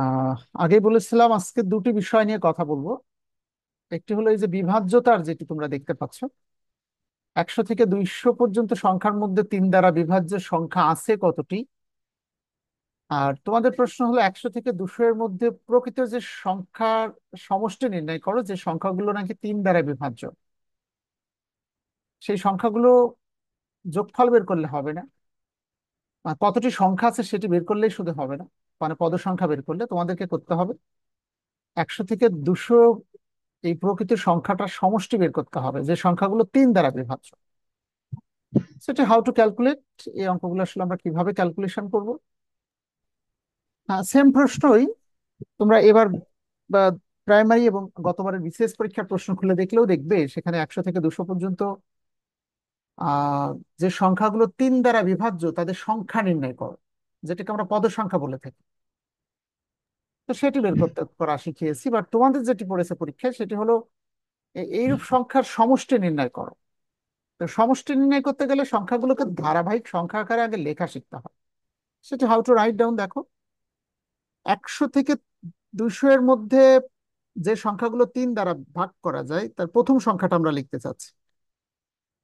আহ আগেই বলেছিলাম আজকে দুটি বিষয় নিয়ে কথা বলবো। একটি হলো এই যে বিভাজ্যতার, যেটি তোমরা দেখতে পাচ্ছ, 100 থেকে 200 পর্যন্ত সংখ্যার মধ্যে তিন দ্বারা বিভাজ্য সংখ্যা আছে কতটি। আর তোমাদের প্রশ্ন হলো 100 থেকে 200 এর মধ্যে প্রকৃত যে সংখ্যার সমষ্টি নির্ণয় করো, যে সংখ্যাগুলো নাকি তিন দ্বারা বিভাজ্য। সেই সংখ্যাগুলো যোগফল বের করলে হবে না, আর কতটি সংখ্যা আছে সেটি বের করলেই শুধু হবে না। মানে পদ সংখ্যা বের করলে তোমাদেরকে করতে হবে 100 থেকে 200 এই প্রকৃত সংখ্যাটার সমষ্টি বের করতে হবে, যে সংখ্যাগুলো তিন দ্বারা বিভাজ্য। সেটা হাউ টু ক্যালকুলেট, এই অঙ্কগুলো আসলে আমরা কিভাবে ক্যালকুলেশন করব। হ্যাঁ, সেম প্রশ্নই তোমরা এবার বা প্রাইমারি এবং গতবারের বিসিএস পরীক্ষার প্রশ্ন খুলে দেখলেও দেখবে সেখানে 100 থেকে 200 পর্যন্ত আহ যে সংখ্যাগুলো তিন দ্বারা বিভাজ্য তাদের সংখ্যা নির্ণয় করো, যেটাকে আমরা পদ সংখ্যা বলে থাকি। তো সেটি বের করতে করা শিখিয়েছি, বাট তোমাদের যেটি পড়েছে পরীক্ষায় সেটি হলো এইরূপ সংখ্যার সমষ্টি নির্ণয় করো। তো সমষ্টি নির্ণয় করতে গেলে সংখ্যাগুলোকে ধারাবাহিক সংখ্যা আকারে আগে লেখা শিখতে হয়। সেটা হাউ টু রাইট ডাউন দেখো, 100 থেকে 200 এর মধ্যে যে সংখ্যাগুলো তিন দ্বারা ভাগ করা যায় তার প্রথম সংখ্যাটা আমরা লিখতে চাচ্ছি।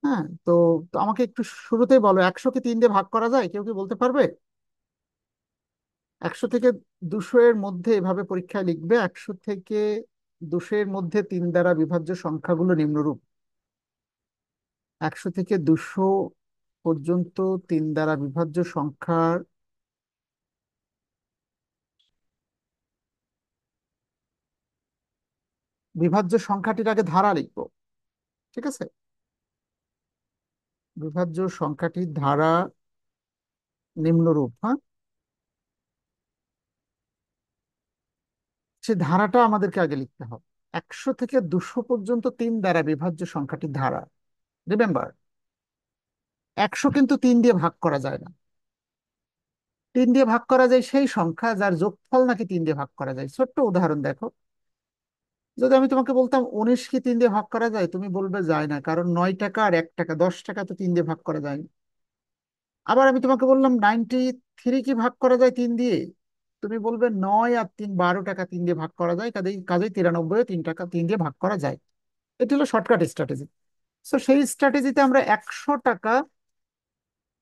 হ্যাঁ, তো তো আমাকে একটু শুরুতেই বলো, 100কে তিন দিয়ে ভাগ করা যায়? কেউ কি বলতে পারবে? 100 থেকে 200 এর মধ্যে এভাবে পরীক্ষায় লিখবে, 100 থেকে 200 এর মধ্যে তিন দ্বারা বিভাজ্য সংখ্যাগুলো নিম্নরূপ। 100 থেকে 200 পর্যন্ত তিন দ্বারা বিভাজ্য সংখ্যার বিভাজ্য সংখ্যাটির আগে ধারা লিখবো। ঠিক আছে, বিভাজ্য সংখ্যাটির ধারা নিম্নরূপ। হ্যাঁ, সে ধারাটা আমাদেরকে আগে লিখতে হবে। 100 থেকে 200 পর্যন্ত তিন দ্বারা বিভাজ্য সংখ্যাটির ধারা। রিমেম্বার, 100 কিন্তু তিন দিয়ে ভাগ করা যায় না। তিন দিয়ে ভাগ করা যায় সেই সংখ্যা যার যোগফল নাকি তিন দিয়ে ভাগ করা যায়। ছোট্ট উদাহরণ দেখো, যদি আমি তোমাকে বলতাম 19 কি তিন দিয়ে ভাগ করা যায়, তুমি বলবে যায় না, কারণ 9 টাকা আর 1 টাকা, 10 টাকা তো তিন দিয়ে ভাগ করা যায় না। আবার আমি তোমাকে বললাম 93 কি ভাগ করা যায় তিন দিয়ে, তুমি বলবে 9 আর 3 12 টাকা তিন দিয়ে ভাগ করা যায়, কাজেই কাজেই 93 3 টাকা তিন দিয়ে ভাগ করা যায়। এটি হলো শর্টকাট স্ট্র্যাটেজি। তো সেই স্ট্র্যাটেজিতে আমরা 100 টাকা,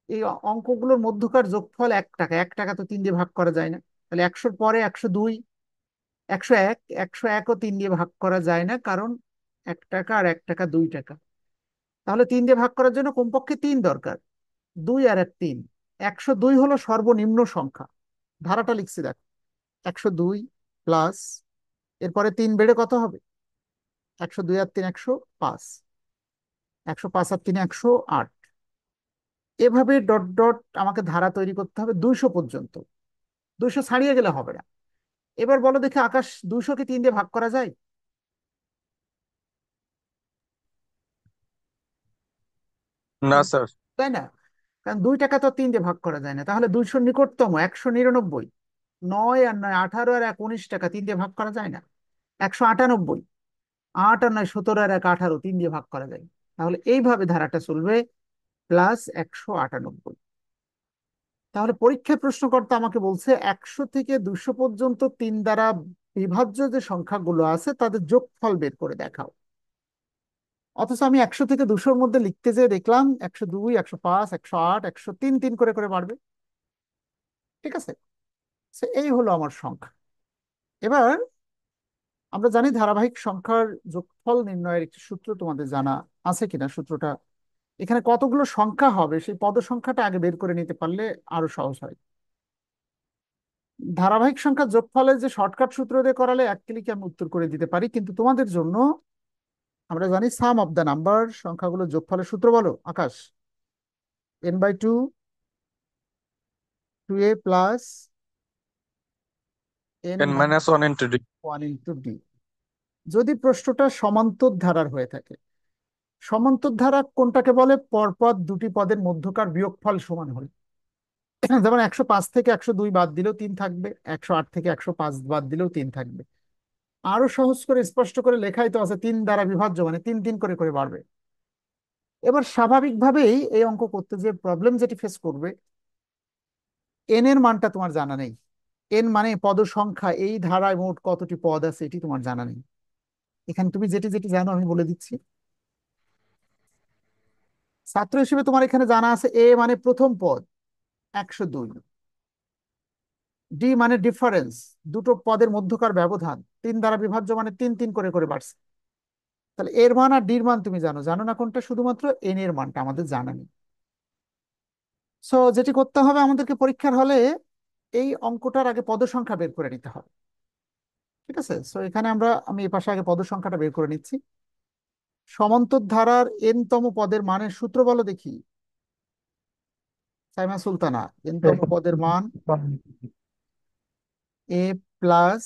এই অঙ্কগুলোর মধ্যকার যোগফল 1 টাকা, 1 টাকা তো তিন দিয়ে ভাগ করা যায় না। তাহলে 100-র পরে 102, 101, 101ও তিন দিয়ে ভাগ করা যায় না, কারণ 1 টাকা আর 1 টাকা 2 টাকা। তাহলে তিন দিয়ে ভাগ করার জন্য কমপক্ষে তিন দরকার, 2 আর 1 3। 102 হলো সর্বনিম্ন সংখ্যা। ধারাটা লিখছি দেখো, 102 প্লাস, এরপরে তিন বেড়ে কত হবে? 102 আর 3 105, 105 আর 3 108। এভাবে ডট ডট আমাকে ধারা তৈরি করতে হবে 200 পর্যন্ত। 200 ছাড়িয়ে গেলে হবে না। এবার বলো দেখি আকাশ, 200 কে তিন দিয়ে ভাগ করা যায়? না স্যার। তাই না? কারণ 2 টাকা তো তিন দিয়ে ভাগ করা যায় না। তাহলে 200 নিকটতম 199। 9 আর 9 18, আর 1 19 টাকা তিন দিয়ে ভাগ করা যায় না। 198, 8 আর 9 17, আর 1 18 তিন দিয়ে ভাগ করা যায়। তাহলে এইভাবে ধারাটা চলবে, প্লাস 198। তাহলে পরীক্ষায় প্রশ্নকর্তা আমাকে বলছে 100 থেকে 200 পর্যন্ত তিন দ্বারা বিভাজ্য যে সংখ্যাগুলো আছে তাদের যোগফল বের করে দেখাও। অথচ আমি 100 থেকে 200-র মধ্যে লিখতে যেয়ে দেখলাম 102, 105, 108, 103 তিন করে করে বাড়বে। ঠিক আছে, এই হলো আমার সংখ্যা। এবার আমরা জানি ধারাবাহিক সংখ্যার যোগফল নির্ণয়ের একটি সূত্র, তোমাদের জানা আছে কিনা সূত্রটা। এখানে কতগুলো সংখ্যা হবে সেই পদ সংখ্যাটা আগে বের করে নিতে পারলে আরো সহজ হয়। ধারাবাহিক সংখ্যার যোগফলের যে শর্টকাট সূত্র দিয়ে করালে এক ক্লিকে আমি উত্তর করে দিতে পারি, কিন্তু তোমাদের জন্য আমরা জানি সাম অফ দ্য নাম্বার, সংখ্যাগুলো যোগফলের সূত্র বলো আকাশ। n/2, 2a plus n N minus minus one into D. One into D. যদি প্রশ্নটা সমান্তর ধারার হয়ে থাকে, সমান্তর ধারা কোনটাকে বলে? পরপর দুটি পদের মধ্যকার বিয়োগফল সমান হলে। যেমন 105 থেকে 102 বাদ দিলেও তিন থাকবে, 108 থেকে 105 বাদ দিলেও তিন থাকবে। আরো সহজ করে স্পষ্ট করে লেখাই তো আছে, তিন দ্বারা বিভাজ্য মানে তিন তিন করে করে বাড়বে। এবার স্বাভাবিকভাবেই এই অঙ্ক করতে যে প্রবলেম যেটি ফেস করবে, এন এর মানটা তোমার জানা নেই। এন মানে পদ সংখ্যা, এই ধারায় মোট কতটি পদ আছে এটি তোমার জানা নেই। এখানে তুমি যেটি যেটি জানো আমি বলে দিচ্ছি। ছাত্র হিসেবে তোমার এখানে জানা আছে এ মানে প্রথম পদ 102, ডি মানে ডিফারেন্স, দুটো পদের মধ্যকার ব্যবধান, তিন দ্বারা বিভাজ্য মানে তিন তিন করে করে বাড়ছে। তাহলে এর মান আর ডির মান তুমি জানো, জানো না কোনটা, শুধুমাত্র এন এর মানটা আমাদের জানা নেই। সো যেটি করতে হবে আমাদেরকে পরীক্ষার হলে, এই অঙ্কটার আগে পদ সংখ্যা বের করে নিতে হবে। ঠিক আছে, সো এখানে আমি এই পাশে আগে পদ সংখ্যাটা বের করে নিচ্ছি। সমান্তর ধারার এন তম পদের মানের সূত্র বলো দেখি, সাইমা সুলতানা। এন তম পদের মান a plus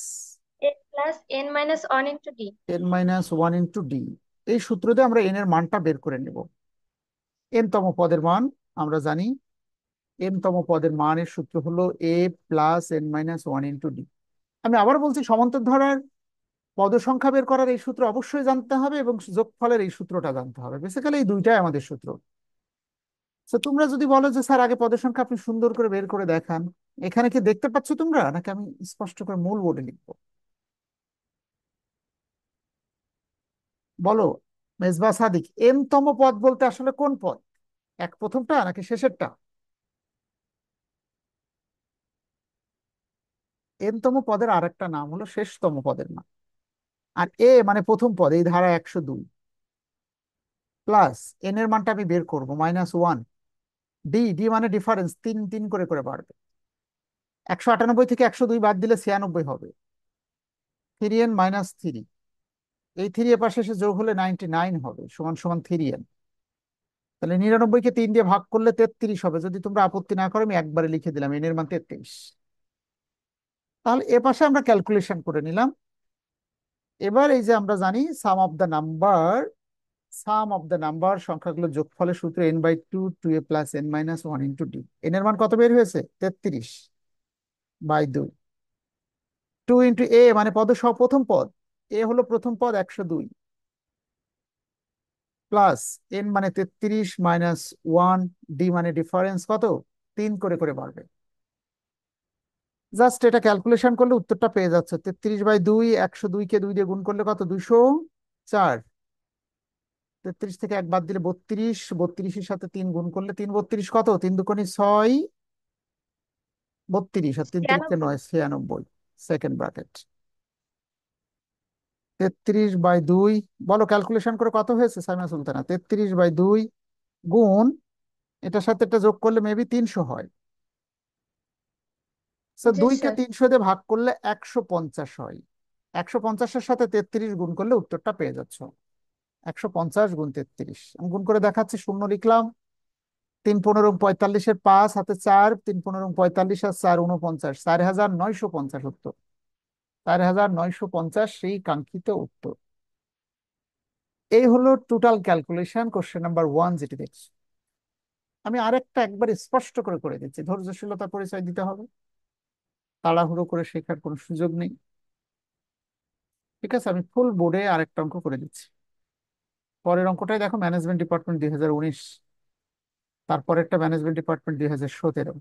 a plus n minus one into d. N minus one into d. এই সূত্র দিয়ে আমরা এন এর মানটা বের করে নেব। এন তম পদের মান আমরা জানি, এন তম পদের মানের সূত্র হলো a plus n minus one into d. আমি আবার বলছি, সমান্তর ধারার পদ সংখ্যা বের করার এই সূত্র অবশ্যই জানতে হবে, এবং যোগফলের এই সূত্রটা জানতে হবে। বেসিক্যালি এই দুইটাই আমাদের সূত্র। তো তোমরা যদি বলো যে স্যার আগে পদের সংখ্যা আপনি সুন্দর করে বের করে দেখান, এখানে কি দেখতে পাচ্ছ তোমরা, নাকি আমি স্পষ্ট করে মূল বোর্ডে লিখবো? বলো মেজবা সাদিক, এম তম পদ বলতে আসলে কোন পদ, এক প্রথমটা নাকি শেষেরটা? এন তম পদের আর একটা নাম হলো শেষতম পদের নাম। আর এ মানে প্রথম পদ, এই ধারা 102, প্লাস এন এর মানটা আমি বের করবো -1, ডি, ডি মানে ডিফারেন্স, তিন তিন করে করে বাড়বে। 198 থেকে 102 বাদ দিলে 96 হবে। 3n মাইনাস 3, এই 3 এর পাশে এসে যোগ হলে 99 হবে, সমান সমান 3n। তাহলে 99 কে 3 দিয়ে ভাগ করলে 33 হবে। যদি তোমরা আপত্তি না করো আমি একবারে লিখে দিলাম এন এর মান 33। তাহলে এ পাশে আমরা ক্যালকুলেশন করে নিলাম। এবার এই যে আমরা জানি সাম অফ দ্য নাম্বার সংখ্যাগুলো যোগফলের সূত্র n/2 2a plus n minus one into d. N এর মান কত বের হয়েছে? 33/2। 2 ইন্টু এ মানে প্রথম পদ, এ হলো প্রথম পদ 102, প্লাস এন মানে 33 মাইনাস ওয়ান, ডি মানে ডিফারেন্স কত, তিন করে করে বাড়বে। জাস্ট এটা ক্যালকুলেশন করলে উত্তরটা পেয়ে যাচ্ছে 33/2, 102 কে 2 দিয়ে গুণ করলে কত, 204। 33 থেকে এক বাদ দিলে 32, 32-এর সাথে 3 গুণ করলে 3 32 কত, 3 দুগুণে 6, 32, আর 3 3 9, 96, সেকেন্ড ব্র্যাকেট। 33/2, বলো ক্যালকুলেশন করে কত হয়েছে সাইমা সুলতানা? 33/2 গুণ, এটার সাথে এটা যোগ করলে মেবি 300 হয়। তো জি 2 কে স্যার। 300 দিয়ে ভাগ করলে 150 হয়। 150-এর সাথে 33 গুণ করলে উত্তরটা পেয়ে যাচ্ছ। 150 গুণ 33 আমি গুণ করে দেখাচ্ছি, শূন্য লিখলাম। 3 15 45-এর 5 হাতে 4, 3 15 45 আর 4 49, 4950 উত্তর। 4950 সেই কাঙ্ক্ষিত উত্তর। এই হলো টোটাল ক্যালকুলেশন কোশ্চেন নাম্বার 1 যেটি দেখছি। আমি আরেকটা একবার স্পষ্ট করে করে দিচ্ছি, ধৈর্যশীলতা পরিচয় দিতে হবে, তাড়াহুড়ো করে শেখার কোনো সুযোগ নেই। ঠিক আছে, আমি ফুল বোর্ডে আরেকটা অঙ্ক করে দিচ্ছি। পরের অঙ্কটাই দেখো, ম্যানেজমেন্ট ডিপার্টমেন্ট 2019, তারপর একটা ম্যানেজমেন্ট ডিপার্টমেন্ট 2017।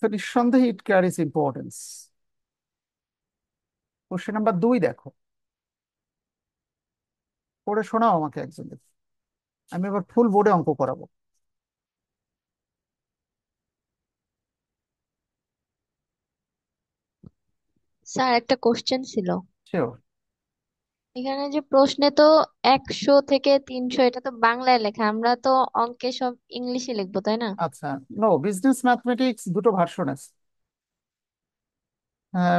তো নিঃসন্দেহে ইট ক্যারিজ ইম্পর্টেন্স। কোশ্চেন নাম্বার 2 দেখো, পড়ে শোনাও আমাকে একজন। আমি এবার ফুল বোর্ডে অঙ্ক করাবো। স্যার একটা কোশ্চেন ছিল। শিওর। এখানে যে প্রশ্নে তো 100 থেকে 300, এটা তো বাংলায় লেখা, আমরা তো অঙ্কে সব ইংলিশে লিখবো তাই না? আচ্ছা, নো, বিজনেস ম্যাথমেটিক্স দুটো ভার্সন আছে।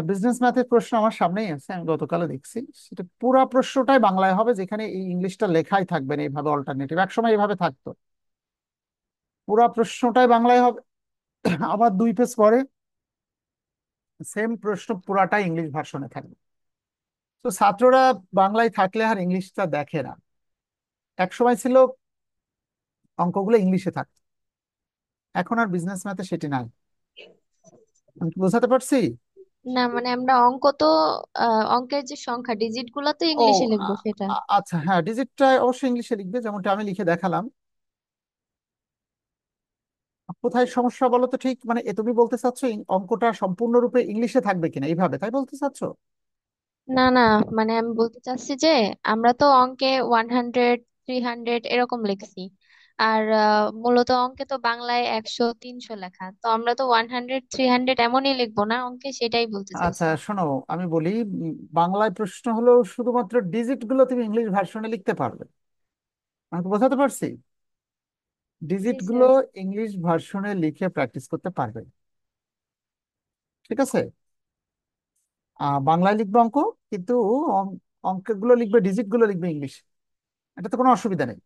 বিজনেস ম্যাথের প্রশ্ন আমার সামনেই আছে, আমি গতকালে দেখছি। সেটা পুরো প্রশ্নটাই বাংলায় হবে, যেখানে এই ইংলিশটা লেখাই থাকবে না, এইভাবে অল্টারনেটিভ একসময় এইভাবে থাকতো। পুরো প্রশ্নটাই বাংলায় হবে। আবার 2 পেজ পরে সেম প্রশ্ন পুরাটাই ইংলিশ ভার্সনে থাকবে। তো ছাত্ররা বাংলায় থাকলে আর ইংলিশটা দেখে না। একসময় ছিল অঙ্কগুলো ইংলিশে থাকতো, এখন আর বিজনেস ম্যাথে সেটি নাই। আমি কি বোঝাতে পারছি? না মানে আমরা অঙ্ক তো অঙ্কের যে সংখ্যা ডিজিট গুলা তো ও, ইংলিশে লিখবো সেটা। আচ্ছা, হ্যাঁ, ডিজিটটা অবশ্যই ইংলিশে লিখবে, যেমনটা আমি লিখে দেখালাম। কোথায় সমস্যা বলো তো ঠিক, মানে তুমি বলতে চাচ্ছো অঙ্কটা সম্পূর্ণরূপে ইংলিশে থাকবে কিনা এইভাবে তাই বলতে চাচ্ছো? না না, মানে আমি বলতে চাচ্ছি যে আমরা তো অঙ্কে 100 300 এরকম লিখছি। আর মূলত অঙ্কে তো বাংলায় 100 300 লেখা, তো আমরা তো 100 300 এমনই লিখবো না অঙ্কে, সেটাই বলতে আচ্ছা চাইছি। শোনো, আমি বলি, বাংলায় প্রশ্ন হলো শুধুমাত্র ডিজিট গুলো তুমি ইংলিশ ভার্সনে লিখতে পারবে। আমাকে বোঝাতে পারছি? জি ডিজিট গুলো স্যার। ইংলিশ ভার্সনে লিখে প্র্যাকটিস করতে পারবে, ঠিক আছে? বাংলায় লিখবে অঙ্ক, কিন্তু অঙ্কগুলো লিখবে, ডিজিট গুলো লিখবে ইংলিশ। এটা তো কোনো অসুবিধা নেই।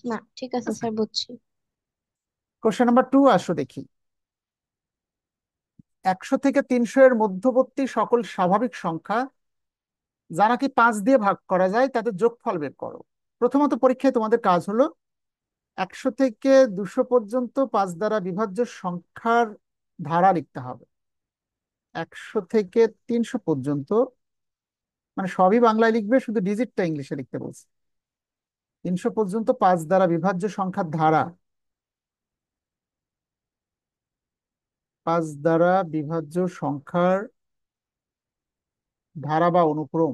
না ঠিক ঠিক আছে আছে, স্যার, বুঝছি। কোশ্চেন নাম্বার 2 আসো দেখি। 100 থেকে 300 এর মধ্যবর্তী সকল স্বাভাবিক সংখ্যা যা নাকি 5 দিয়ে ভাগ করা যায় তাদের যোগফল বের করো। প্রথমত পরীক্ষায় তোমাদের কাজ হলো 100 থেকে 200 পর্যন্ত 5 দ্বারা বিভাজ্য সংখ্যার ধারা লিখতে হবে। 100 থেকে 300 পর্যন্ত, মানে সবই বাংলায় লিখবে, শুধু ডিজিটটা ইংলিশে লিখতে বলছে। 300 পর্যন্ত 5 দ্বারা বিভাজ্য সংখ্যার ধারা, 5 দ্বারা বিভাজ্য সংখ্যার ধারা বা অনুক্রম।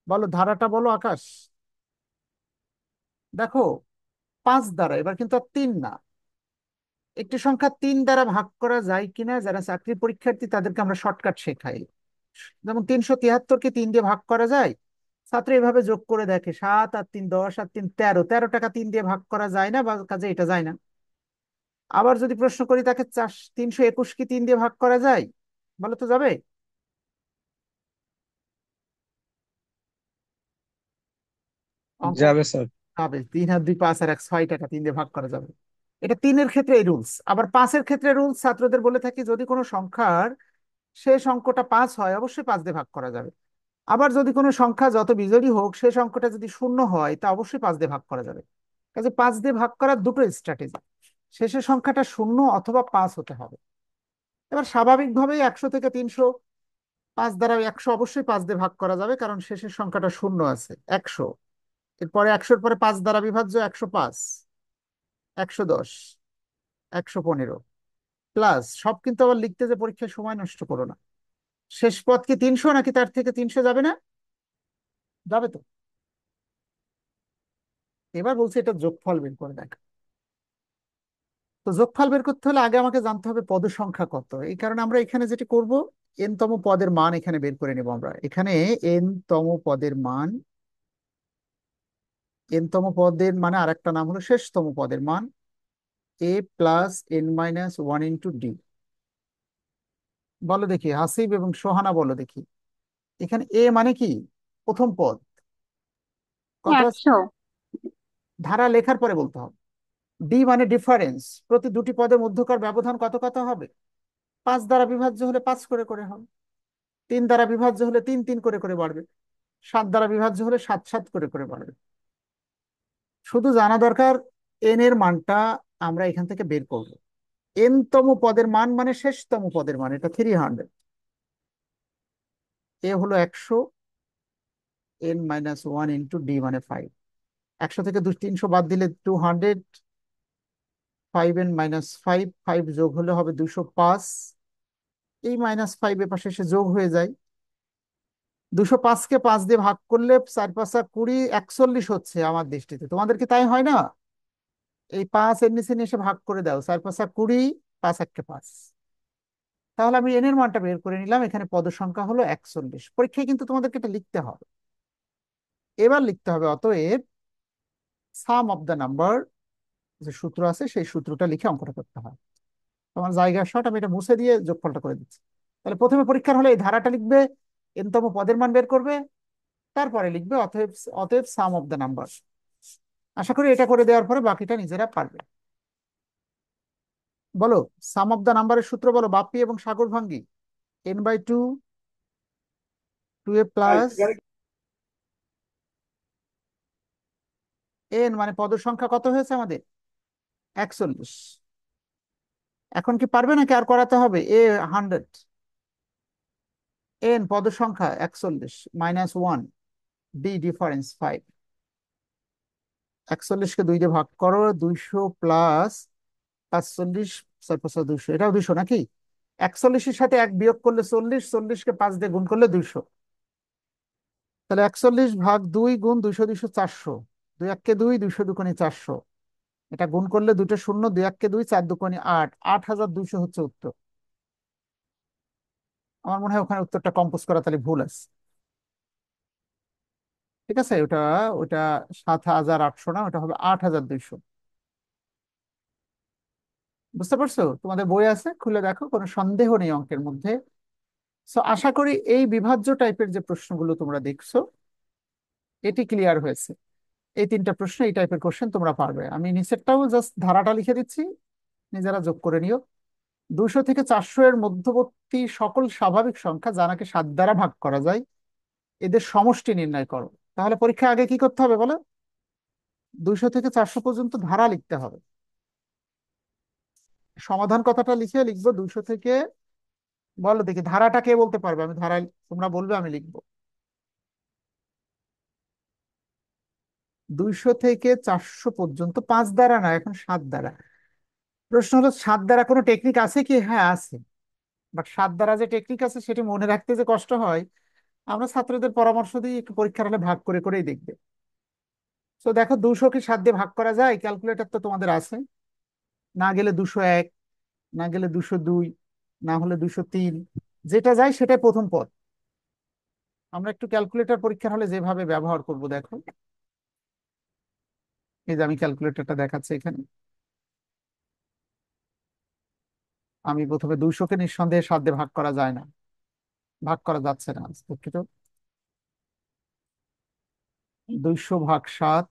বলো ধারাটা, বলো আকাশ। দেখো, 5 দ্বারা, এবার কিন্তু আর 3 না। একটি সংখ্যা 3 দ্বারা ভাগ করা যায় কিনা, যারা চাকরি পরীক্ষার্থী তাদেরকে আমরা শর্টকাট শেখাই। যেমন 373-কে 3 দিয়ে ভাগ করা যায়, ছাত্র এভাবে যোগ করে দেখে, 7 আর 3 10 আর 3 13, 13 টাকা 3 দিয়ে ভাগ করা যায় না, বা কাজে এটা যায় না। আবার যদি প্রশ্ন করি তাকে 321 কি 3 দিয়ে ভাগ করা যায়, বলো তো যাবে? অঙ্ক যাবে স্যার। হবে, 3 আর 2 5 আর 1 6 টাকা 3 দিয়ে ভাগ করা যাবে। এটা 3-এর ক্ষেত্রে এই রুলস। আবার 5-এর ক্ষেত্রে রুলস ছাত্রদের বলে থাকি, যদি কোনো সংখ্যার শেষ অঙ্কটা 5 হয় অবশ্যই 5 দিয়ে ভাগ করা যাবে। আবার যদি কোনো সংখ্যা যত বিজোড়ই হোক শেষ অঙ্কটা যদি শূন্য হয় তা অবশ্যই 5 দিয়ে ভাগ করা যাবে। কাজে 5 দিয়ে ভাগ করার দুটো স্ট্র্যাটেজি, শেষের সংখ্যাটা শূন্য অথবা 5 হতে হবে। এবার স্বাভাবিকভাবেই 100 থেকে 300, 5 দ্বারা 100 অবশ্যই 5 দিয়ে ভাগ করা যাবে, কারণ শেষের সংখ্যাটা শূন্য আছে 100। এরপরে 100-র পরে 5 দ্বারা বিভাজ্য 105, 110, 115, প্লাস সব কিন্তু আবার লিখতে যে পরীক্ষায় সময় নষ্ট করো না। শেষ পদ কি 300 নাকি তার থেকে 300 যাবে না? যাবে তো। এবার বলছি এটা যোগফল বের করে দেখ। তো যোগফল বের করতে হলে আগে আমাকে জানতে হবে পদ সংখ্যা কত। এই কারণে আমরা এখানে যেটি করব, এন তম পদের মান এখানে বের করে নেব আমরা। এখানে এন তম পদের মান, এন তম পদের মানে আরেকটা নাম হলো শেষতম পদের মান, a+n-1 * d। বলো দেখি হাসিব এবং সোহানা, বলো দেখি, এখানে এ মানে কি? প্রথম পদ কত আছে? 100। ধারা লেখার পরে বলতে হবে। ডি মানে ডিফারেন্স, প্রতি দুটি পদের মধ্যকার ব্যবধান কত কত হবে। 5 দ্বারা বিভাজ্য হলে 5 করে করে হবে, 3 দ্বারা বিভাজ্য হলে 3 3 করে করে বাড়বে, 7 দ্বারা বিভাজ্য হলে 7 7 করে করে বাড়বে। শুধু জানা দরকার এন এর মানটা আমরা এখান থেকে বের করব। এন তম পদের মান মানে শেষতম পদের মান, এটা 300। এ হলো 100, n-1 * d মানে 5। 100 থেকে 300 বাদ দিলে 200, 5n-5, 5 যোগ হলে হবে 205। এই -5 এ পাশে এসে যোগ হয়ে যায়। 205-কে 5 দিয়ে ভাগ করলে 4 × 5 = 20, 41 হচ্ছে আমার দৃষ্টিতে। তোমাদের কি তাই হয় না? এই 5 এর নিচে নিয়ে এসে ভাগ করে দাও, 4 × 5 = 20, 5 × 5। তাহলে আমি এন এর মানটা বের করে নিলাম, এখানে পদ সংখ্যা হলো 41। পরীক্ষায় কিন্তু তোমাদেরকে এটা লিখতে হবে। এবার লিখতে হবে অতএব সাম অফ দ্য নাম্বার, যে সূত্র আছে সেই সূত্রটা লিখে অঙ্কটা করতে হয়। তোমার জায়গা শর্ট, আমি এটা মুছে দিয়ে যোগফলটা করে দিচ্ছি। তাহলে প্রথমে পরীক্ষার হলে এই ধারাটা লিখবে, এনতম পদের মান বের করবে, তারপরে লিখবে অতএব, অতএব সাম অফ দ্য নাম্বার। আশা করি এটা করে দেওয়ার পরে বাকিটা নিজেরা পারবে। বলো, সাম অফ দ্য নাম্বারের সূত্র বলো, বাপ্পি এবং সাগর ভাঙ্গি। n/2, 2a প্লাস n, মানে পদ সংখ্যা কত হয়েছে আমাদের? 41। এখন কি পারবে নাকি আর করাতে হবে? এ 100, n পদ সংখ্যা 41, -1, d ডিফারেন্স 5। 41-কে 2 দিয়ে ভাগ করো, 200 + 45, ছয় পাঁচা 200, এটাও 200 নাকি? 41-এর সাথে 1 বিয়োগ করলে 40, 40-কে 5 দিয়ে গুণ করলে 200। তাহলে 41/2 গুণ 200, 200, 400। 2 1 2, 200 2 400। এটা গুণ করলে দুটো শূন্য, 2 1 2, 4 2 8, 8200 হচ্ছে উত্তর। আমার মনে হয় ওখানে উত্তরটা কম্পোজ করা তাহলে ভুল আছে। ঠিক আছে, ওটা ওটা 7800 না, ওটা হবে 8200। বুঝতে পারছো? তোমাদের বই আছে, খুলে দেখো, কোনো সন্দেহ নেই অঙ্কের মধ্যে। সো আশা করি এই বিভাজ্য টাইপের যে প্রশ্নগুলো তোমরা দেখছো এটি ক্লিয়ার হয়েছে। এই 3টা প্রশ্ন, এই টাইপের কোশ্চেন তোমরা পারবে। আমি নিচেরটাও জাস্ট ধারাটা লিখে দিচ্ছি, নিজেরা যোগ করে নিও। 200 থেকে 400 এর মধ্যবর্তী সকল স্বাভাবিক সংখ্যা যা নাকি 7 দ্বারা ভাগ করা যায়, এদের সমষ্টি নির্ণয় করো। তাহলে পরীক্ষা আগে কি করতে হবে বলো? 200 থেকে 400 পর্যন্ত ধারা লিখতে হবে। সমাধান কথাটা লিখে লিখবো 200 থেকে, বলো দেখি ধারাটা কে বলতে পারবে? আমি ধারা, তোমরা বলবে আমি লিখবো। 200 থেকে 400 পর্যন্ত 5 দ্বারা না, এখন 7 দ্বারা। প্রশ্ন হলো 7 দ্বারা কোনো টেকনিক আছে কি? হ্যাঁ আছে, বাট 7 দ্বারা যে টেকনিক আছে সেটি মনে রাখতে যে কষ্ট হয়, আমরা ছাত্রদের পরামর্শ দিই একটু পরীক্ষার হলে ভাগ করে করেই দেখবে। তো দেখো 200 কি 7 দিয়ে ভাগ করা যায়? ক্যালকুলেটর তো তোমাদের আছে। না গেলে 201, না গেলে 202, না হলে 203, যেটা যায় সেটাই প্রথম পদ। আমরা একটু ক্যালকুলেটর পরীক্ষার হলে যেভাবে ব্যবহার করব দেখো, এই যে আমি ক্যালকুলেটরটা দেখাচ্ছি এখানে। আমি প্রথমে 200-কে নিঃসন্দেহে 7 দিয়ে ভাগ করা যায় না, ভাগ করা যাচ্ছে না, দুঃখিত। 200/7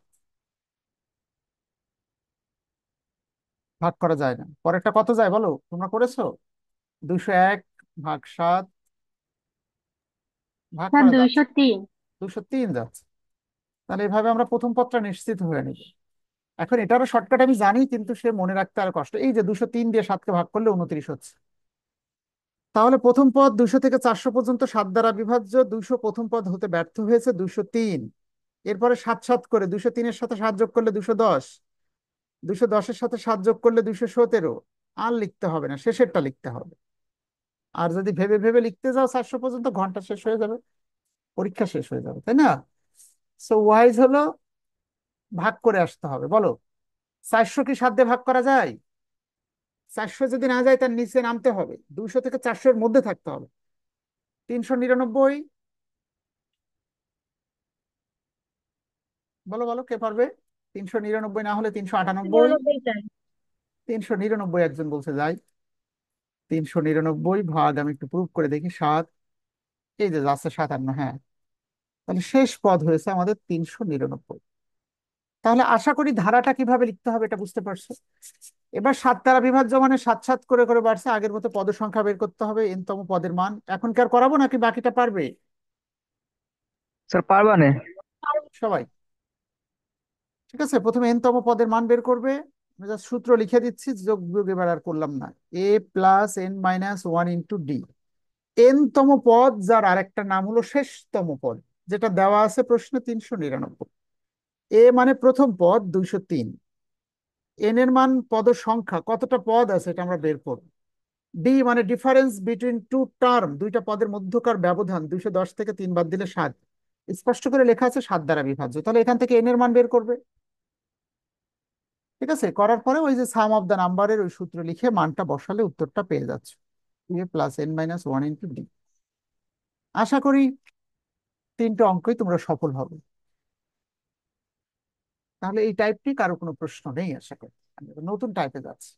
ভাগ করা যায় না। পরেরটা কত যায় বলো, তোমরা করেছো? 201/7 ভাগ স্যার করা যাচ্ছে, 203। 203 যাচ্ছে। তাহলে এভাবে আমরা প্রথম পদটা নিশ্চিত হয়ে নিব। এখন এটারও শর্টকাট আমি জানি, কিন্তু সে মনে রাখতে আর কষ্ট। এই যে 203 দিয়ে 7-কে ভাগ করলে 29 হচ্ছে। তাহলে প্রথম পদ 200 থেকে 400 পর্যন্ত 7 দ্বারা বিভাজ্য। 200 প্রথম পদ হতে ব্যর্থ হয়েছে, 203। এরপরে 7 7 করে 203-এর সাথে 7 যোগ করলে 210, 210-এর সাথে 7 যোগ করলে 217। আর লিখতে হবে না, শেষেরটা লিখতে হবে। আর যদি ভেবে ভেবে লিখতে যাও 400 পর্যন্ত, ঘন্টা শেষ হয়ে যাবে, পরীক্ষা শেষ হয়ে যাবে, তাই না? সো ওয়াইজ হলো ভাগ করে আসতে হবে। বলো 400 কি 7 দিয়ে ভাগ করা যায়? 400 যদি না যায় তার নিচে নামতে হবে, 200 থেকে 400 এর মধ্যে থাকতে হবে। 399, বলো বলো কে পারবে? 399 না হলে 398। 99 চাই। 399 একজন বলছে যাই। 399 আমি একটু প্রুভ করে দেখি, 7, এই যে যাচ্ছে 57, হ্যাঁ। তাহলে শেষ পদ হয়েছে আমাদের 399। তাহলে আশা করি ধারাটা কিভাবে লিখতে হবে এটা বুঝতে পারছো। এবার 7 দ্বারা বিভাজ্য মানে 7 7 করে করে বাড়ছে, আগের মতো পদ সংখ্যা বের করতে হবে, n তম পদের মান। এখন কি আর করাবো নাকি বাকিটা পারবে স্যার পারবানে? সবাই? ঠিক আছে, প্রথমে n তম পদের মান বের করবে। আমি জাস্ট সূত্র লিখে দিচ্ছি, যোগ বিয়োগ এবার আর করলাম না। a+n-1 * d। n তম পদ যার আরেকটা নাম হলো শেষতম পদ, যেটা দেওয়া আছে প্রশ্নে 399। এ মানে প্রথম পদ 203, এন এর মান পদ সংখ্যা, কতটা পদ আছে এটা আমরা বের করব। ডি মানে ডিফারেন্স বিটুইন টু টার্ম, দুইটা পদের মধ্যকার ব্যবধান, 210 থেকে 3 বাদ দিলে 7। স্পষ্ট করে লেখা আছে 7 দ্বারা বিভাজ্য, তাহলে এখান থেকে এন এর মান বের করবে। ঠিক আছে, করার পরে ওই যে সাম অফ দ্য নাম্বারের ওই সূত্র লিখে মানটা বসালে উত্তরটা পেয়ে যাচ্ছে, a+n-1 * d। আশা করি 3টে অঙ্কই তোমরা সফল হবে। তাহলে এই টাইপটি কারো কোনো প্রশ্ন নেই আশা করি। আমি এবার নতুন টাইপে যাচ্ছি।